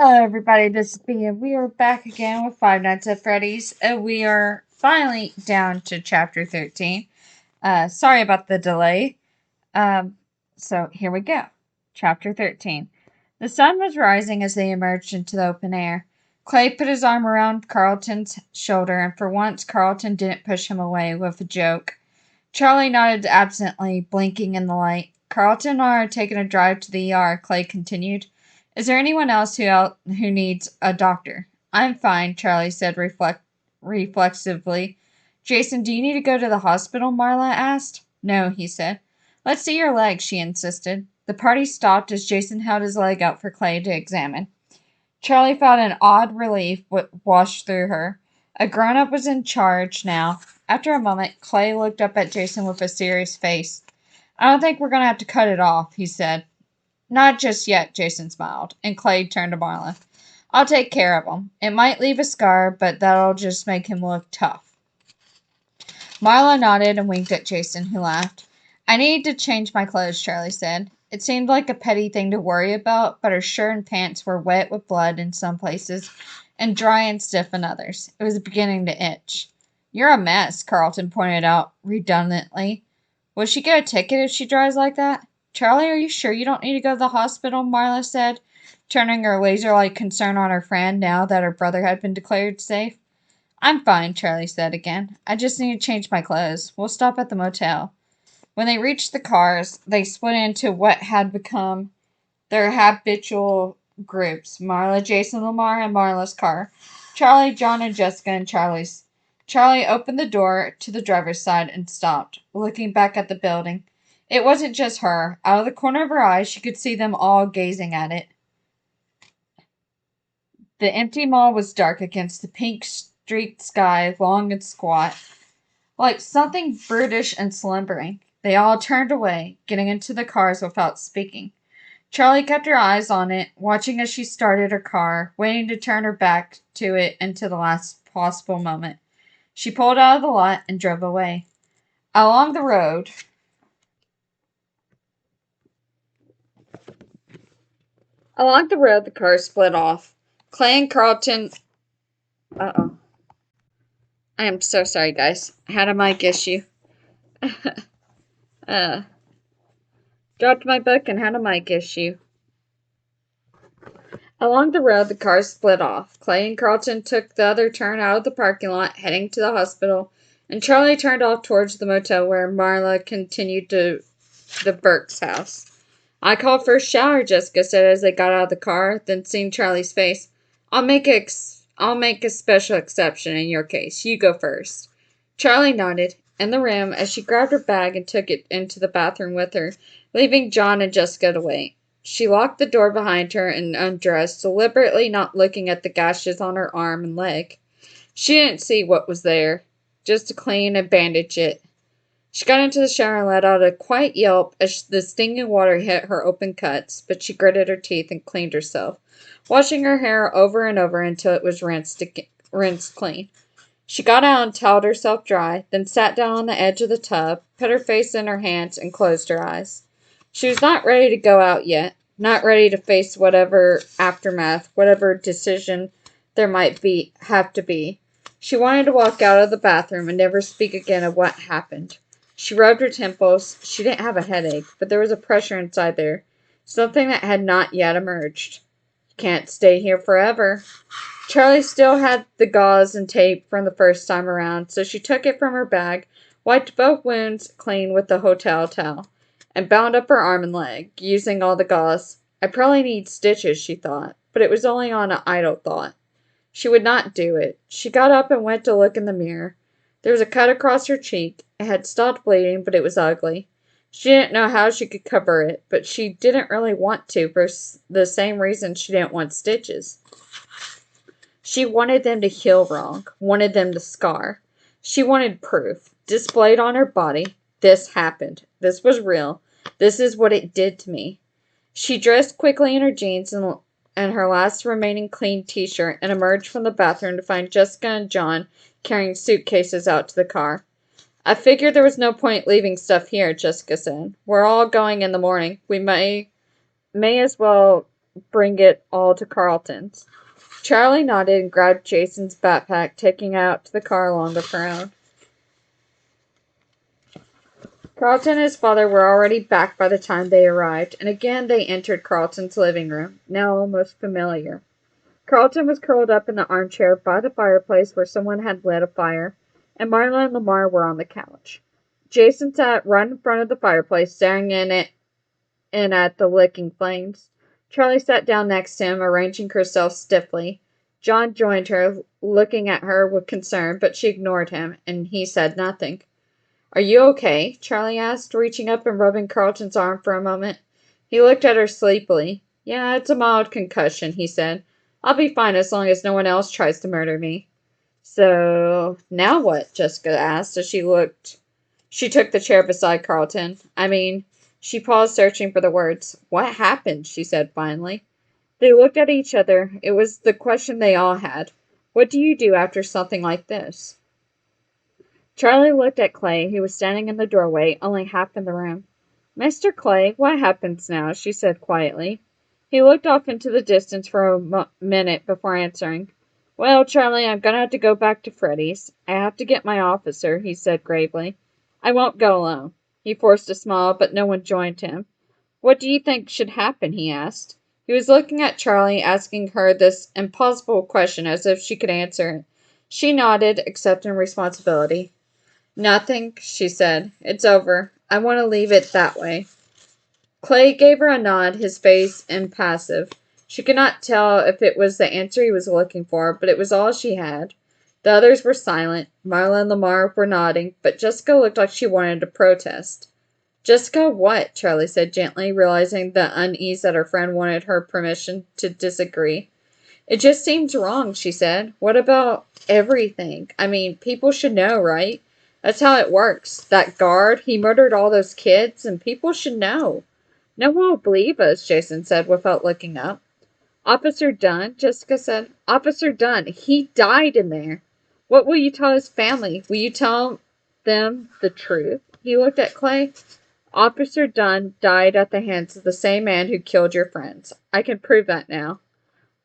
Hello, everybody. This is B, and we are back again with Five Nights at Freddy's, and we are finally down to chapter 13. Sorry about the delay. So here we go. Chapter 13. The sun was rising as they emerged into the open air. Clay put his arm around Carlton's shoulder, and for once, Carlton didn't push him away with a joke. Charlie nodded absently, blinking in the light. Carlton and I are taking a drive to the ER, Clay continued. Is there anyone else who needs a doctor? I'm fine, Charlie said reflexively. Jason, do you need to go to the hospital? Marla asked. No, he said. Let's see your leg, she insisted. The party stopped as Jason held his leg out for Clay to examine. Charlie felt an odd relief wash through her. A grown-up was in charge now. After a moment, Clay looked up at Jason with a serious face. I don't think we're going to have to cut it off, he said. Not just yet, Jason smiled, and Clay turned to Marla. I'll take care of him. It might leave a scar, but that'll just make him look tough. Marla nodded and winked at Jason, who laughed. I need to change my clothes, Charlie said. It seemed like a petty thing to worry about, but her shirt and pants were wet with blood in some places and dry and stiff in others. It was beginning to itch. You're a mess, Carlton pointed out redundantly. Will she get a ticket if she dries like that? Charlie, are you sure you don't need to go to the hospital? Marla said, turning her laser-like concern on her friend now that her brother had been declared safe. I'm fine, Charlie said again. I just need to change my clothes. We'll stop at the motel. When they reached the cars, they split into what had become their habitual groups. Marla, Jason, Lamar, and Marla's car. Charlie, John, and Jessica and Charlie's. Charlie opened the door to the driver's side and stopped, looking back at the building. It wasn't just her. Out of the corner of her eye, she could see them all gazing at it. The empty mall was dark against the pink-streaked sky, long and squat, like something brutish and slumbering. They all turned away, getting into the cars without speaking. Charlie kept her eyes on it, watching as she started her car, waiting to turn her back to it until the last possible moment. She pulled out of the lot and drove away. Along the road, the cars split off. Clay and Carlton... Uh-oh. I am so sorry, guys. I had a mic issue. Dropped my book and had a mic issue. Along the road, the cars split off. Clay and Carlton took the other turn out of the parking lot, heading to the hospital, and Charlie turned off towards the motel where Marla continued to the Burke's house. I called for a shower, Jessica said as they got out of the car, then seeing Charlie's face. I'll make a special exception in your case. You go first. Charlie nodded. In the room, as she grabbed her bag and took it into the bathroom with her, leaving John and Jessica to wait. She locked the door behind her and undressed, deliberately not looking at the gashes on her arm and leg. She didn't see what was there, just to clean and bandage it. She got into the shower and let out a quiet yelp as the stinging water hit her open cuts, but she gritted her teeth and cleaned herself, washing her hair over and over until it was rinsed clean. She got out and toweled herself dry, then sat down on the edge of the tub, put her face in her hands, and closed her eyes. She was not ready to go out yet, not ready to face whatever aftermath, whatever decision there might have to be. She wanted to walk out of the bathroom and never speak again of what happened. She rubbed her temples. She didn't have a headache, but there was a pressure inside there, something that had not yet emerged. You can't stay here forever. Charlie still had the gauze and tape from the first time around, so she took it from her bag, wiped both wounds clean with the hotel towel, and bound up her arm and leg, using all the gauze. I probably need stitches, she thought, but it was only on an idle thought. She would not do it. She got up and went to look in the mirror. There was a cut across her cheek. It had stopped bleeding, but it was ugly. She didn't know how she could cover it, but she didn't really want to for the same reason she didn't want stitches. She wanted them to heal wrong, wanted them to scar. She wanted proof, displayed on her body. This happened. This was real. This is what it did to me. She dressed quickly in her jeans and her last remaining clean t-shirt and emerged from the bathroom to find Jessica and John carrying suitcases out to the car. I figured there was no point leaving stuff here, Jessica said. We're all going in the morning. We may as well bring it all to Carlton's. Charlie nodded and grabbed Jason's backpack, taking it out to the car along with her own. Carlton and his father were already back by the time they arrived, and again they entered Carlton's living room, now almost familiar. Carlton was curled up in the armchair by the fireplace where someone had lit a fire, and Marla and Lamar were on the couch. Jason sat right in front of the fireplace, staring in at the licking flames. Charlie sat down next to him, arranging herself stiffly. John joined her, looking at her with concern, but she ignored him, and he said nothing. "Are you okay?" Charlie asked, reaching up and rubbing Carlton's arm for a moment. He looked at her sleepily. "Yeah, it's a mild concussion," he said. "I'll be fine as long as no one else tries to murder me." "So, now what?" Jessica asked as she took the chair beside Carlton. She paused, searching for the words. "What happened?" she said finally. They looked at each other. It was the question they all had. What do you do after something like this? Charlie looked at Clay, who was standing in the doorway, only half in the room. "Mr. Clay, what happens now?" she said quietly. He looked off into the distance for a minute before answering. "Well, Charlie, I'm gonna have to go back to Freddy's. I have to get my officer," he said gravely. "I won't go alone." He forced a smile, but no one joined him. "What do you think should happen?" he asked. He was looking at Charlie, asking her this impossible question as if she could answer it. She nodded, accepting responsibility. "Nothing," she said. "It's over. I want to leave it that way." Clay gave her a nod, his face impassive. She could not tell if it was the answer he was looking for, but it was all she had. The others were silent. Marla and Lamar were nodding, but Jessica looked like she wanted to protest. "Jessica, what?" Charlie said gently, realizing the unease that her friend wanted her permission to disagree. "It just seems wrong," she said. "What about everything? People should know, right? That's how it works. That guard, he murdered all those kids, and people should know." "No one will believe us," Jason said without looking up. "Officer Dunn," Jessica said. "Officer Dunn, he died in there. What will you tell his family? Will you tell them the truth?" He looked at Clay. "Officer Dunn died at the hands of the same man who killed your friends. I can prove that now."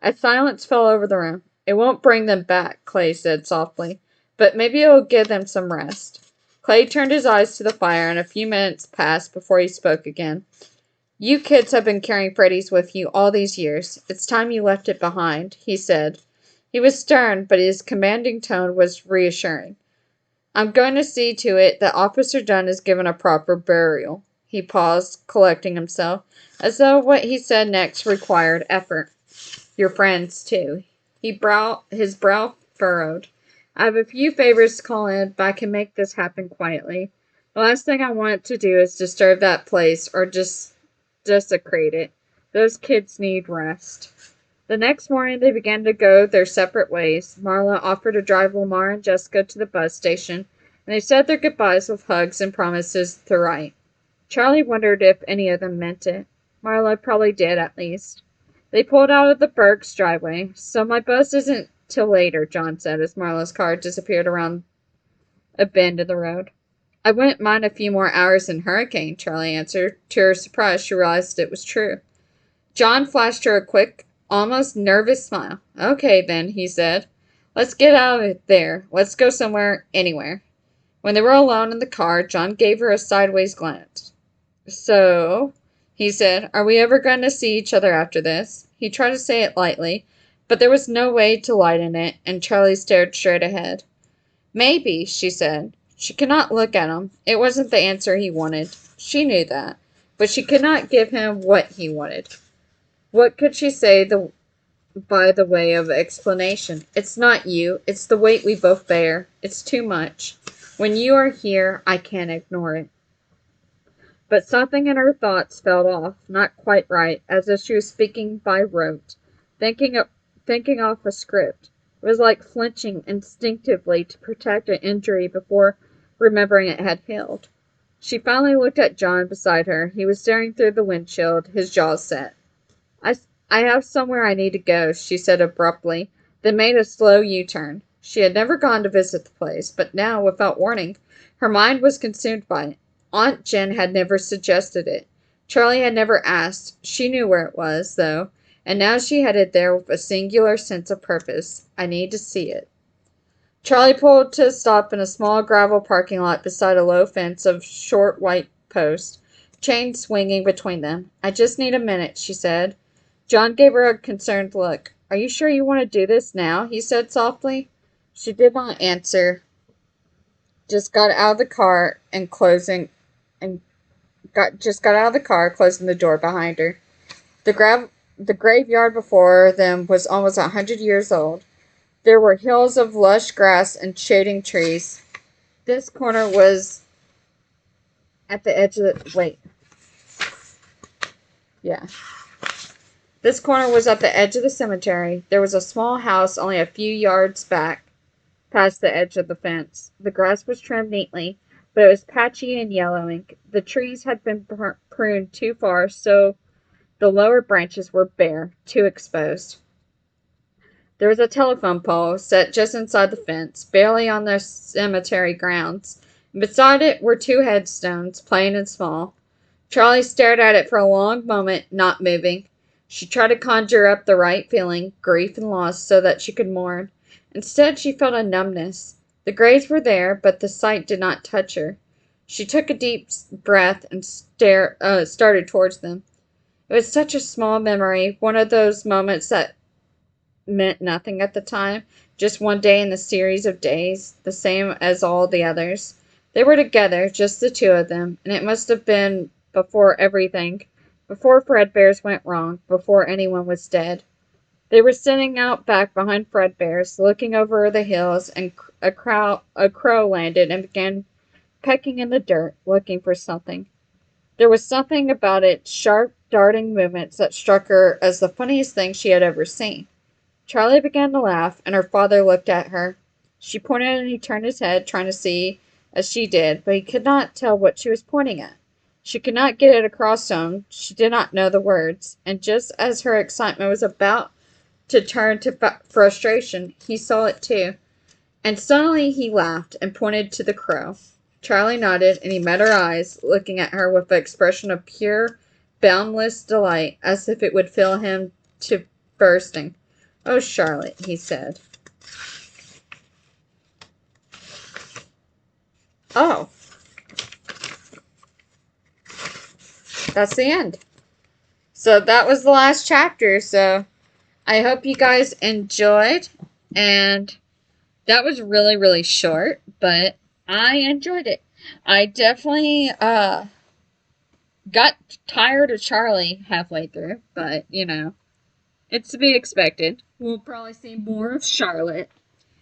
A silence fell over the room. "It won't bring them back," Clay said softly, "but maybe it'll give them some rest." Clay turned his eyes to the fire, and a few minutes passed before he spoke again. "You kids have been carrying Freddy's with you all these years. It's time you left it behind," he said. He was stern, but his commanding tone was reassuring. "I'm going to see to it that Officer Dunn is given a proper burial." He paused, collecting himself, as though what he said next required effort. "Your friends, too." His brow furrowed. "I have a few favors to call in, but I can make this happen quietly. The last thing I want to do is disturb that place or just desecrate it. Those kids need rest." The next morning they began to go their separate ways. Marla offered to drive Lamar and Jessica to the bus station, and they said their goodbyes with hugs and promises to write. Charlie wondered if any of them meant it. Marla probably did, at least. They pulled out of the Burke's driveway. "So my bus isn't till later," John said as Marla's car disappeared around a bend in the road. "I wouldn't mind a few more hours in Hurricane," Charlie answered. To her surprise, she realized it was true. John flashed her a quick, almost nervous smile. "Okay, then," he said. "Let's get out of there. Let's go somewhere, anywhere." When they were alone in the car, John gave her a sideways glance. "So," he said, "are we ever going to see each other after this?" He tried to say it lightly, but there was no way to lighten it, and Charlie stared straight ahead. "Maybe," she said. She could not look at him. It wasn't the answer he wanted. She knew that. But she could not give him what he wanted. What could she say by the way of explanation? "It's not you. It's the weight we both bear. It's too much. When you are here, I can't ignore it." But something in her thoughts felt off, not quite right, as if she was speaking by rote, thinking off a script. It was like flinching instinctively to protect an injury before remembering it had healed. She finally looked at John beside her. He was staring through the windshield, his jaws set. I have somewhere I need to go," she said abruptly, then made a slow U-turn. She had never gone to visit the place, but now, without warning, her mind was consumed by it. Aunt Jen had never suggested it. Charlie had never asked. She knew where it was, though, and now she headed there with a singular sense of purpose. I need to see it. Charlie pulled to a stop in a small gravel parking lot beside a low fence of short white posts, chains swinging between them. I just need a minute, she said. John gave her a concerned look. Are you sure you want to do this now? He said softly. She did not answer, just got out of the car and closing the door behind her. The graveyard before them was almost 100 years old. There were hills of lush grass and shading trees. This corner was at the edge of the... Wait. Yeah. This corner was at the edge of the cemetery. There was a small house only a few yards back, past the edge of the fence. The grass was trimmed neatly, but it was patchy and yellowing. The trees had been pruned too far, so the lower branches were bare, too exposed. There was a telephone pole set just inside the fence, barely on the cemetery grounds, and beside it were two headstones, plain and small. Charlie stared at it for a long moment, not moving. She tried to conjure up the right feeling, grief and loss, so that she could mourn. Instead, she felt a numbness. The graves were there, but the sight did not touch her. She took a deep breath and started towards them. It was such a small memory, one of those moments that meant nothing at the time, just one day in the series of days, the same as all the others. They were together, just the two of them, and it must have been before everything, before Fredbear's went wrong, before anyone was dead. They were sitting out back behind Fredbear's, looking over the hills, and a crow landed and began pecking in the dirt, looking for something. There was something about its sharp, darting movements that struck her as the funniest thing she had ever seen. Charlie began to laugh, and her father looked at her. She pointed and he turned his head, trying to see as she did, but he could not tell what she was pointing at. She could not get it across to him. She did not know the words, and just as her excitement was about to turn to frustration, he saw it too, and suddenly he laughed and pointed to the crow. Charlie nodded, and he met her eyes, looking at her with an expression of pure, boundless delight, as if it would fill him to bursting. "Oh, Charlotte," he said. Oh, that's the end. So that was the last chapter, so I hope you guys enjoyed, and that was really, really short, but I enjoyed it. I definitely got tired of Charlie halfway through, but, it's to be expected. We'll probably see more of Charlotte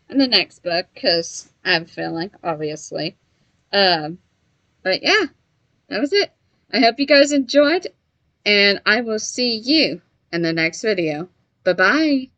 in the next book, because I have a feeling, obviously. But yeah, that was it. I hope you guys enjoyed, and I will see you in the next video. Bye-bye.